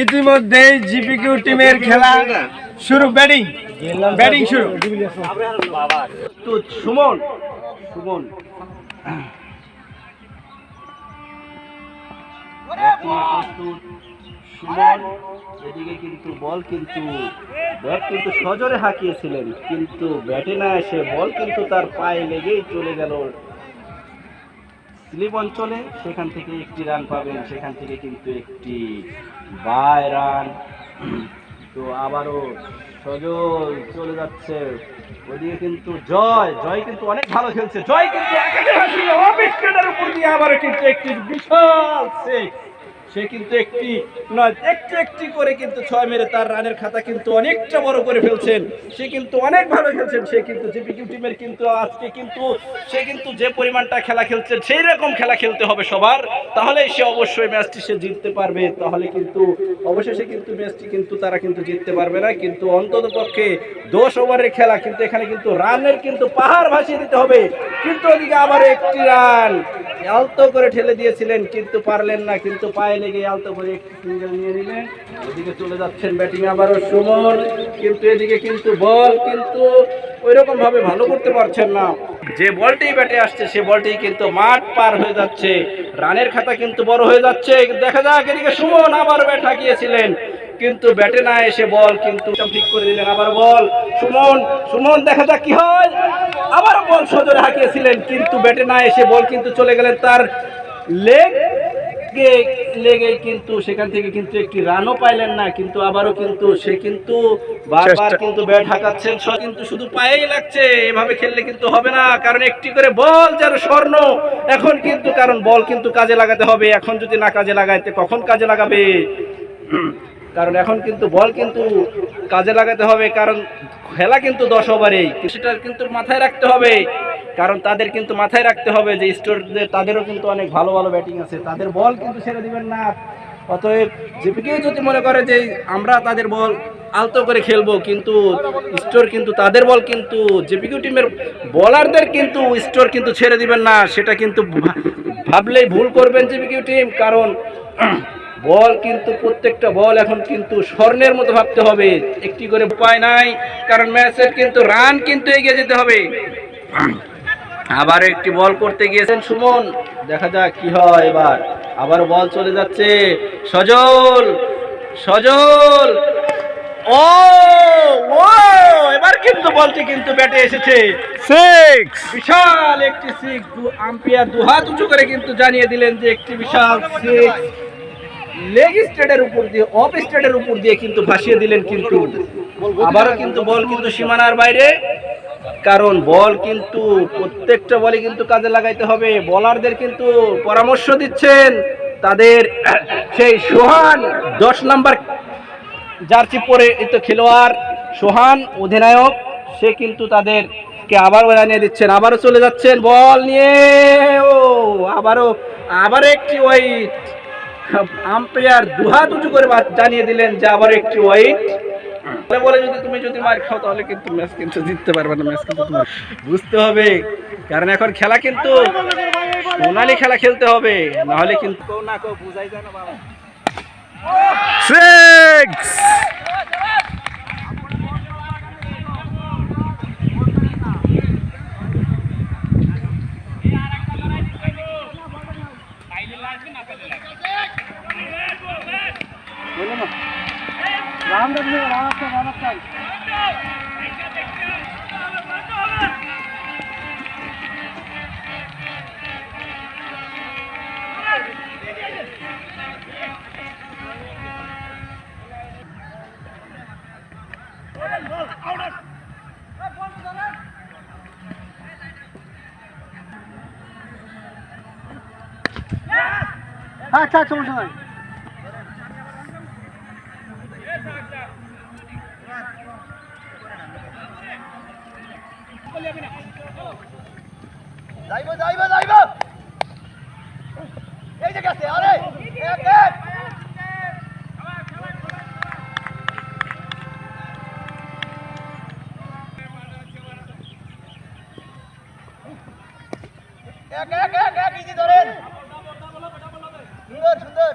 ইতিমধ্যে জিপিকিউ টিমের খেলা শুরু। ব্যাটিং শুরু। তো সুমন সুমন সুমন এদিকে কিন্তু বল কিন্তু ব্যাট কিন্তু সজোরে হাঁকিয়েছিলেন, কিন্তু ব্যাটে না এসে বল কিন্তু তার পায়ে লেগেই চলে গেল স্লিপ অঞ্চলে। সেখান থেকে একটি রান পাবেন, সেখান থেকে কিন্তু একটি বাই রান। তো আবারও সজল চলে যাচ্ছে ওদিকে, কিন্তু জয় কিন্তু অনেক ভালো খেলছে। জয় কিন্তু উপর দিয়ে আবারও কিন্তু একটি বিশাল সে কিন্তু একটি নয় একটি করে কিন্তু 6 মেরে তার রানের খাতা কিন্তু অনেকটা বড় করে ফেলছেন। সে কিন্তু অনেক ভালো খেলছেন। সে কিন্তু জিপিকিউ টিমের কিন্তু আজকে কিন্তু সে কিন্তু যে পরিমাণটা খেলা খেলছেন সেই রকম খেলা খেলতে হবে সবার, তাহলে সে অবশ্যই ম্যাচটি সে জিততে পারবে। তাহলে কিন্তু অবশেষে কিন্তু ম্যাচটি কিন্তু তারা কিন্তু জিততে পারবে না, কিন্তু অন্তত পক্ষে 10 ওভারের খেলা, কিন্তু এখানে কিন্তু রানের কিন্তু পাহাড় ভাসিয়ে দিতে হবে। কিন্তু ওদিকে আবার একটি রান আলতো করে ঠেলে দিয়েছিলেন, কিন্তু পারলেন না, কিন্তু পায়ে লেগে আলতো করে একটি সিঙ্গেল নিয়ে নিলেন। এদিকে চলে যাচ্ছেন ব্যাটিং আবারও সুমন, কিন্তু এদিকে কিন্তু বল কিন্তু ওইরকম ভাবে ভালো করতে পারছেন না। যে বলটি ব্যাটে আসছে সে বলটি কিন্তু মাঠ পার হয়ে যাচ্ছে, রানের খাতা কিন্তু বড় হয়ে যাচ্ছে। দেখা যাক, এদিকে সুমন আবার ব্যাট হাঁকিয়েছিলেন, কিন্তু ব্যাটে না এসে বল কিন্তু ঠিক করে দিলেন। আবার বল সুমন দেখা যাক কি হয়। আবার বল সজোরে হাঁকিয়েছিলেন, কিন্তু ব্যাটে না এসে বল কিন্তু চলে গেলেন তার লেগে, কিন্তু সেখান থেকে কিন্তু একটি রানও পাইলেন না। কিন্তু আবারও কিন্তু সে কিন্তু বারবার কিন্তু ব্যাট হাঁকাচ্ছেন, কিন্তু শুধু পায়েই লাগছে। এভাবে খেললে কিন্তু হবে না, কারণ একটি করে বল যেন স্বর্ণ এখন কিন্তু, কারণ বল কিন্তু কাজে লাগাতে হবে। এখন যদি না কাজে লাগাইতে কখন কাজে লাগাবে? কারণ এখন কিন্তু বল কিন্তু কাজে লাগাতে হবে, কারণ খেলা কিন্তু 10 ওভারেই, সেটা কিন্তু মাথায় রাখতে হবে। কারণ তাদের কিন্তু মাথায় রাখতে হবে যে স্টোরদের তাদেরও কিন্তু অনেক ভালো ভালো ব্যাটিং আছে, তাদের বল কিন্তু ছেড়ে দিবেন না। অতএব জিপিকিউ যদি মনে করে যে আমরা তাদের বল আলতো করে খেলবো, কিন্তু স্টোর কিন্তু তাদের বল কিন্তু জিপিকিউ টিমের বলারদের কিন্তু স্টোর কিন্তু ছেড়ে দিবেন না, সেটা কিন্তু ভাবলেই ভুল করবেন জিপিকিউ টিম। কারণ বল কিন্তু প্রত্যেকটা বল এখন কিন্তু স্বর্ণের মতো ভাবতে হবে, একটি করে উপায় নাই, কারণ ম্যাচের কিন্তু রান কিন্তু এগিয়ে যেতে হবে। আবার একটি বল করতে গিয়েছেন সুমন, দেখা যাক কি হয়। এবার আবার বল চলে যাচ্ছে, সজল ও এবার কিন্তু বলটি কিন্তু ব্যাটে এসেছে, 6, বিশাল একটি 6। আম্পায়ার দুহাত উঁচু করে কিন্তু জানিয়ে দিলেন যে একটি বিশাল 6 লেগ স্টেডের উপর দিয়ে, অফ স্টেডের উপর দিয়ে কিন্তু ভাসিয়ে দিলেন। কিন্তু আবারও কিন্তু বল কিন্তু সীমানার বাইরে, কারণ বল কিন্তু প্রত্যেকটা বলে কিন্তু কাজে লাগাইতে হবে। বলারদের কিন্তু পরামর্শ দিচ্ছেন তাদের সেই সোহান 10 নাম্বার জার্সি পরে তো খেলোয়াড় সোহান অধিনায়ক, সে কিন্তু তাদেরকে আবারও জানিয়ে দিচ্ছেন। আবারও চলে যাচ্ছেন বল নিয়ে, আবারও একটি ওয়াইড। আম্পায়ার দুহাত উঁচু করে জানিয়ে দিলেন যে আবার একটি ওয়াইড। বলে তুমি যদি মার খাও তাহলে কিন্তু ম্যাচ কিন্তু জিততে পারবে না, ম্যাচ কিন্তু তোমার বুঝতে হবে। কারণ এখন খেলা কিন্তু সোনালি খেলা খেলতে হবে, নাহলে কিন্তু না কেউ বুঝাই যায় না। 6 আচ্ছা সমস্যা নাই। যাইব এই যে গেছে, আরে এক ইজি ধরেন, সুন্দর